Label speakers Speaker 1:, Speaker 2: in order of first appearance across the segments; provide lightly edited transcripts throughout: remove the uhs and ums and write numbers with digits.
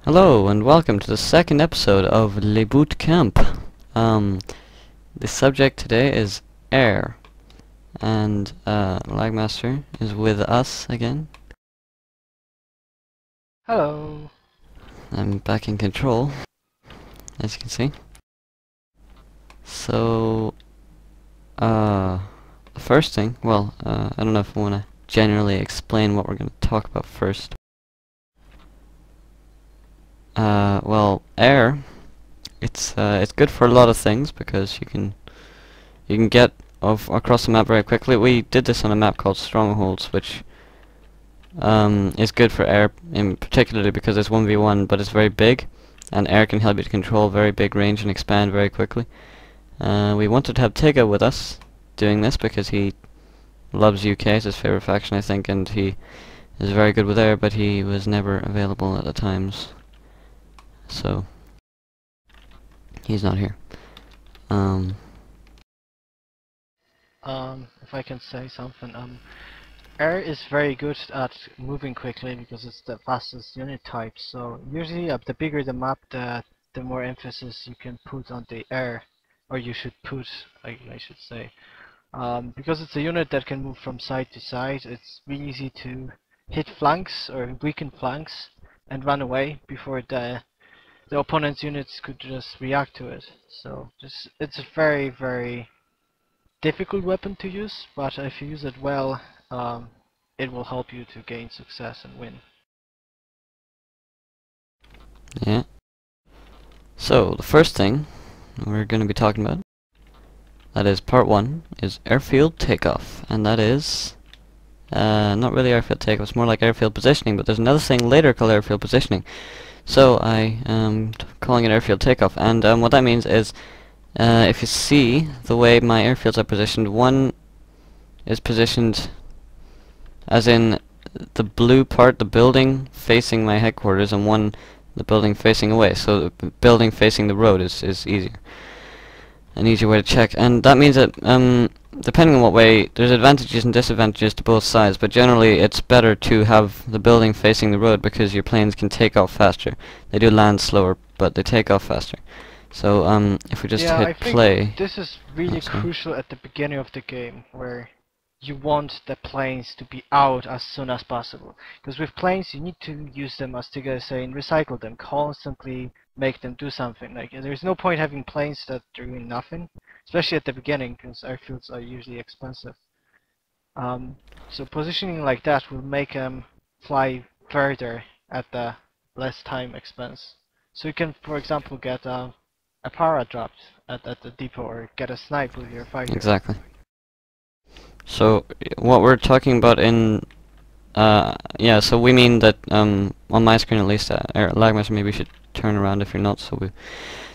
Speaker 1: Hello and welcome to the second episode of Le Boot Camp. The subject today is air, and Lagmaster is with us again.
Speaker 2: Hello.
Speaker 1: I'm back in control, as you can see. So, the first thing, I don't know if I want to generally explain what we're going to talk about first. Air. It's good for a lot of things because you can get across the map very quickly. We did this on a map called Strongholds, which is good for air, in particularly because it's 1v1, but it's very big, and air can help you to control very big range and expand very quickly. We wanted to have Tiga with us doing this because he loves UK, it's his favorite faction, I think, and he is very good with air, but he was never available at the times, so he's not here.
Speaker 2: If I can say something, air is very good at moving quickly because it's the fastest unit type. So usually, the bigger the map, the more emphasis you can put on the air, or you should put, I should say, because it's a unit that can move from side to side. It's really easy to hit flanks or weaken flanks and run away before the opponent's units could just react to it. So it's a very difficult weapon to use, but if you use it well, it will help you to gain success and win.
Speaker 1: Yeah. So, the first thing we're going to be talking about, that is part 1, is airfield takeoff, and that is not really airfield takeoff, it's more like airfield positioning, but there's another thing later called airfield positioning. So I am calling it airfield takeoff, and what that means is if you see the way my airfields are positioned, one is positioned as in the blue part, the building facing my headquarters, and one the building facing away. So the building facing the road is easier. An easier way to check, and that means that depending on what way, there's advantages and disadvantages to both sides, but generally it's better to have the building facing the road because your planes can take off faster. They do land slower, but they take off faster. So if we just hit play...
Speaker 2: This is really crucial at the beginning of the game, where you want the planes to be out as soon as possible. Because with planes you need to use them, as Tiga is saying, recycle them, constantly make them do something. Like, there's no point having planes that are doing nothing, especially at the beginning, because airfields are usually expensive. So positioning like that will make them fly further at the less time expense. So you can, for example, get a para dropped at the depot, or get a snipe with your fighter.
Speaker 1: Exactly. So what we're talking about in yeah, so we mean that on my screen at least, Lagmaster, maybe you should turn around if you're not, so we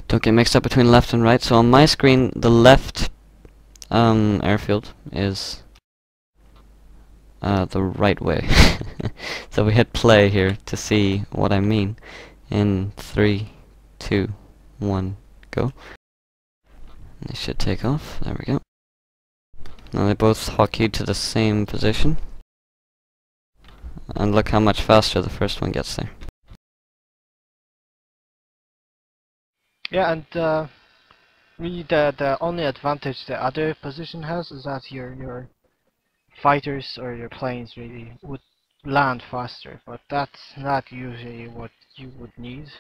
Speaker 1: don't get mixed up between left and right. So on my screen, the left airfield is the right way. So we hit play here to see what I mean. In 3, 2, 1, go. They should take off. There we go. Now they both hotkeyed to the same position. And look how much faster the first one gets there.
Speaker 2: Yeah, and really the only advantage the other position has is that your fighters or your planes really would land faster, but that's not usually what you would need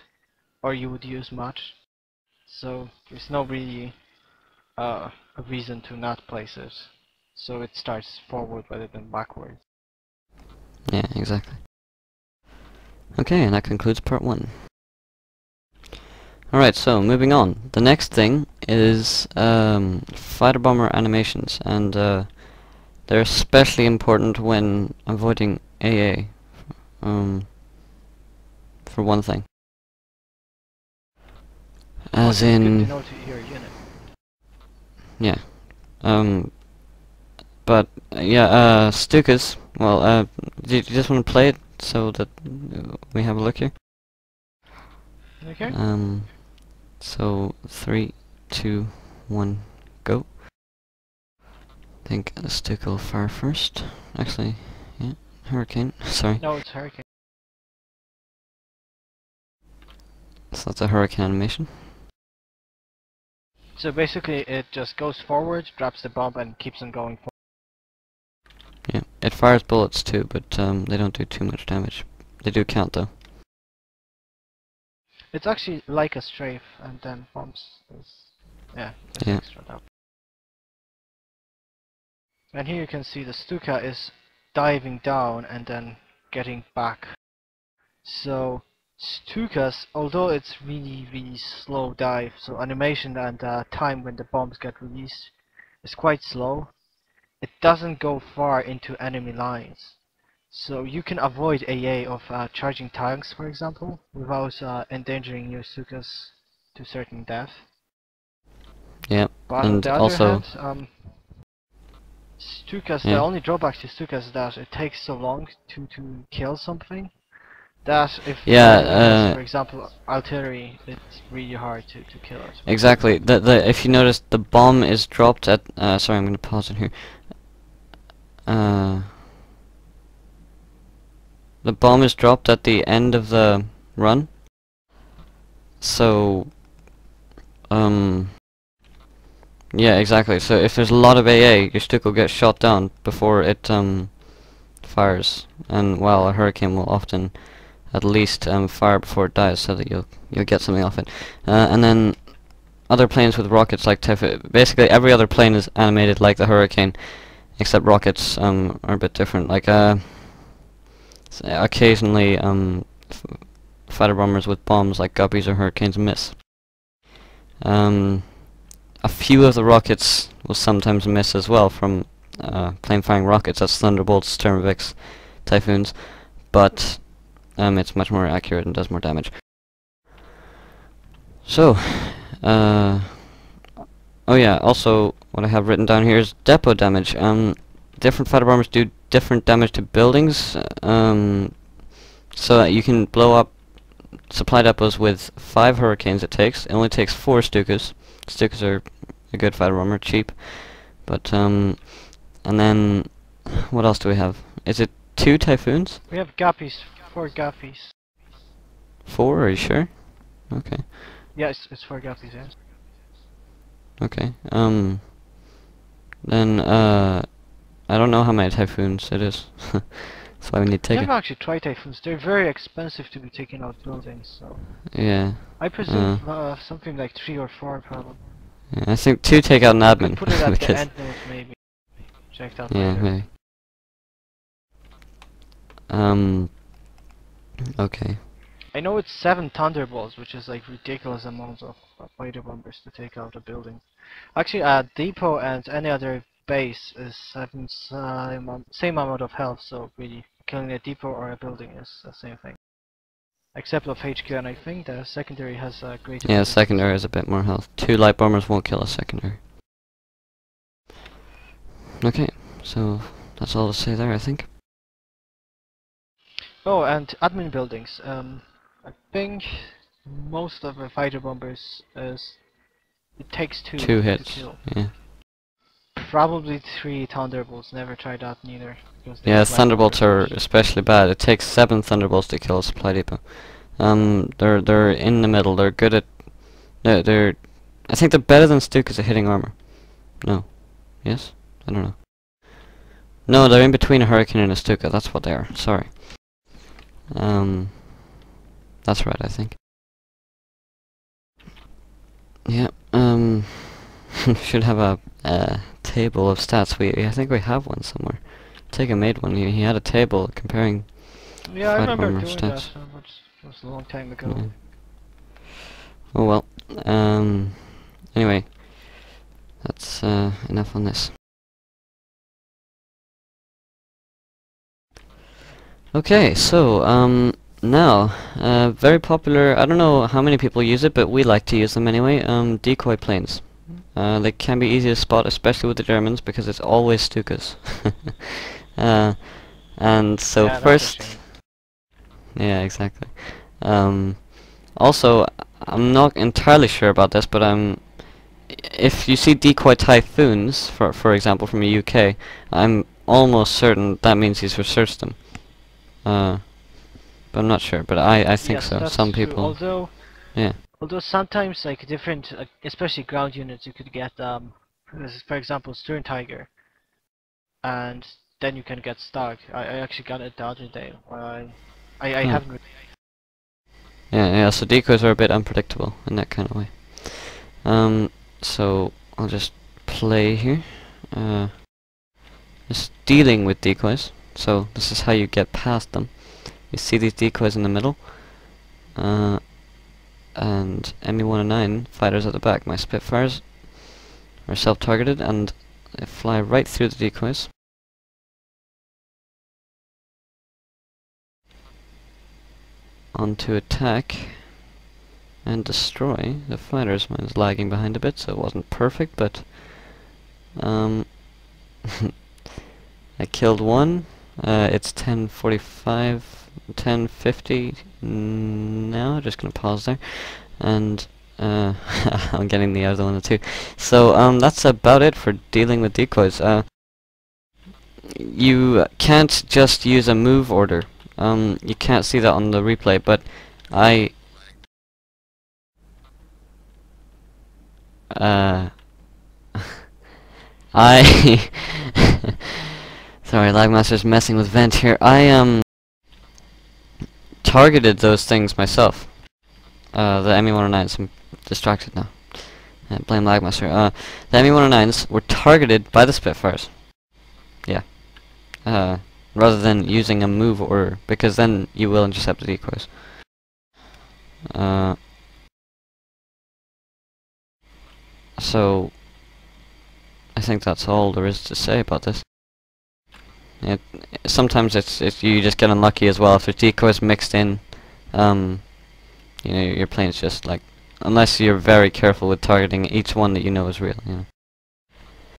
Speaker 2: or you would use much. So there's no really a reason to not place it. So it starts forward rather than backward.
Speaker 1: Yeah, exactly. Okay, and that concludes part 1. Alright, so moving on. The next thing is fighter bomber animations, and they're especially important when avoiding AA, for one thing. As in...
Speaker 2: your unit.
Speaker 1: Yeah. But, yeah, Stukas, well, do you just want to play it so that we have a look here?
Speaker 2: Okay.
Speaker 1: So, 3, 2, 1, go. I think Stuka will fire first. Actually, yeah, Hurricane, sorry.
Speaker 2: No, it's Hurricane.
Speaker 1: that's a hurricane animation.
Speaker 2: So basically, it just goes forward, drops the bomb, and keeps on going forward.
Speaker 1: Yeah, it fires bullets too, but they don't do too much damage. They do count though.
Speaker 2: It's actually like a strafe, and then bombs is just
Speaker 1: Yeah.
Speaker 2: extra damage. And here you can see the Stuka is diving down and then getting back. So Stukas, although it's really slow dive, so animation and time when the bombs get released is quite slow. It doesn't go far into enemy lines. So you can avoid AA of charging tanks, for example, without endangering your Stukas to certain death.
Speaker 1: Yeah,
Speaker 2: But on
Speaker 1: and
Speaker 2: the other
Speaker 1: also,
Speaker 2: hand, Stukas, the
Speaker 1: yeah,
Speaker 2: only drawback to Stukas is that it takes so long to kill something that if the enemy has, for example, artillery, it's really hard to kill it.
Speaker 1: exactly. The if you notice, the bomb is dropped at. Sorry, I'm gonna pause it here. The bomb is dropped at the end of the run. So, yeah, exactly. So if there's a lot of AA, your stick will get shot down before it fires. And well, a hurricane will often at least fire before it dies, so that you'll get something off it. And then other planes with rockets like basically every other plane is animated like the hurricane, except rockets are a bit different. Like occasionally fighter bombers with bombs like guppies or hurricanes miss. A few of the rockets will sometimes miss as well from plane firing rockets. That's Thunderbolts, Termavix, Typhoons, but it's much more accurate and does more damage. So, oh yeah, also what I have written down here is depot damage. Different fighter bombers do different damage to buildings, so that you can blow up supply depots with 5 hurricanes. It only takes 4 Stukas. Stukas are a good fighter bomber, cheap, but and then what else do we have? Is it 2 Typhoons?
Speaker 2: We have Guppies, 4 Guppies.
Speaker 1: 4? Are you sure? Okay.
Speaker 2: Yes, it's 4 Guppies, yes.
Speaker 1: Okay. Then I don't know how many Typhoons it is. That's why we need to
Speaker 2: I
Speaker 1: take
Speaker 2: never
Speaker 1: it.
Speaker 2: actually tried Typhoons. They're very expensive to be taking out buildings, so
Speaker 1: Yeah.
Speaker 2: I presume something like 3 or 4 probably.
Speaker 1: Yeah, I think 2 take out an
Speaker 2: You could
Speaker 1: admin.
Speaker 2: put it at the
Speaker 1: because
Speaker 2: end note maybe. Check that
Speaker 1: yeah,
Speaker 2: later.
Speaker 1: maybe. Okay.
Speaker 2: I know it's 7 Thunderbolts, which is like ridiculous amounts of fighter bombers to take out a building. Actually, a depot and any other base is having same amount of health, so really killing a depot or a building is the same thing. Except of HQ, and I think the secondary has a greater.
Speaker 1: Yeah, secondary has a bit more health. 2 light bombers won't kill a secondary. Okay, so that's all to say there, I think.
Speaker 2: Oh, and admin buildings. I think most of the fighter bombers it takes 2
Speaker 1: 2
Speaker 2: to
Speaker 1: hits.
Speaker 2: kill.
Speaker 1: Yeah.
Speaker 2: Probably 3 Thunderbolts. Never tried that neither.
Speaker 1: Yeah, Thunderbolts are especially bad. It takes 7 Thunderbolts to kill a supply depot. They're in the middle. They're good at. They're. I think they're better than Stukas at hitting armor. No. Yes? I don't know. No, they're in between a Hurricane and a Stuka. That's what they are. Sorry. That's right, I think. Yeah. Should have a table of stats. I think we have one somewhere. Tega made one. He had a table comparing.
Speaker 2: Yeah, I remember
Speaker 1: bomber
Speaker 2: doing
Speaker 1: stats.
Speaker 2: that, but it was a long time ago.
Speaker 1: Yeah. Oh well. Anyway, that's enough on this. Okay, so now very popular. I don't know how many people use it, but we like to use them anyway. Decoy planes. They can be easy to spot, especially with the Germans, because it's always Stukas. And so
Speaker 2: Yeah,
Speaker 1: first, yeah, exactly. Also, I'm not entirely sure about this, but if you see decoy typhoons, for example, from the UK, I'm almost certain that means he's researched them. But I'm not sure. But I think
Speaker 2: yes,
Speaker 1: so.
Speaker 2: that's
Speaker 1: Some
Speaker 2: true.
Speaker 1: people.
Speaker 2: Although
Speaker 1: Yeah.
Speaker 2: Although sometimes like different, especially ground units, you could get for example, Stern Tiger, and then you can get stuck. I actually got it the other day. I
Speaker 1: Huh.
Speaker 2: haven't.
Speaker 1: Yeah, so decoys are a bit unpredictable in that kind of way. So I'll just play here. Just dealing with decoys. So this is how you get past them. You see these decoys in the middle, and ME-109 fighters at the back. My Spitfires are self-targeted, and they fly right through the decoys. On to attack and destroy the fighters. Mine is lagging behind a bit, so it wasn't perfect, but I killed one. It's 10:45, 10:50 now. Just gonna pause there, and I'm getting the other one too. So that's about it for dealing with decoys. You can't just use a move order. You can't see that on the replay, but I uh I sorry, Lagmaster's messing with vent here. I targeted those things myself. The ME-109s. I'm distracted now. Blame Lagmaster. The ME-109s were targeted by the Spitfires. Yeah. Rather than using a move order, because then you will intercept the decoys. So I think that's all there is to say about this. It, sometimes it's you just get unlucky as well if there's decoys mixed in. You know, your plane's just like, unless you're very careful with targeting each one that you know is real. You know.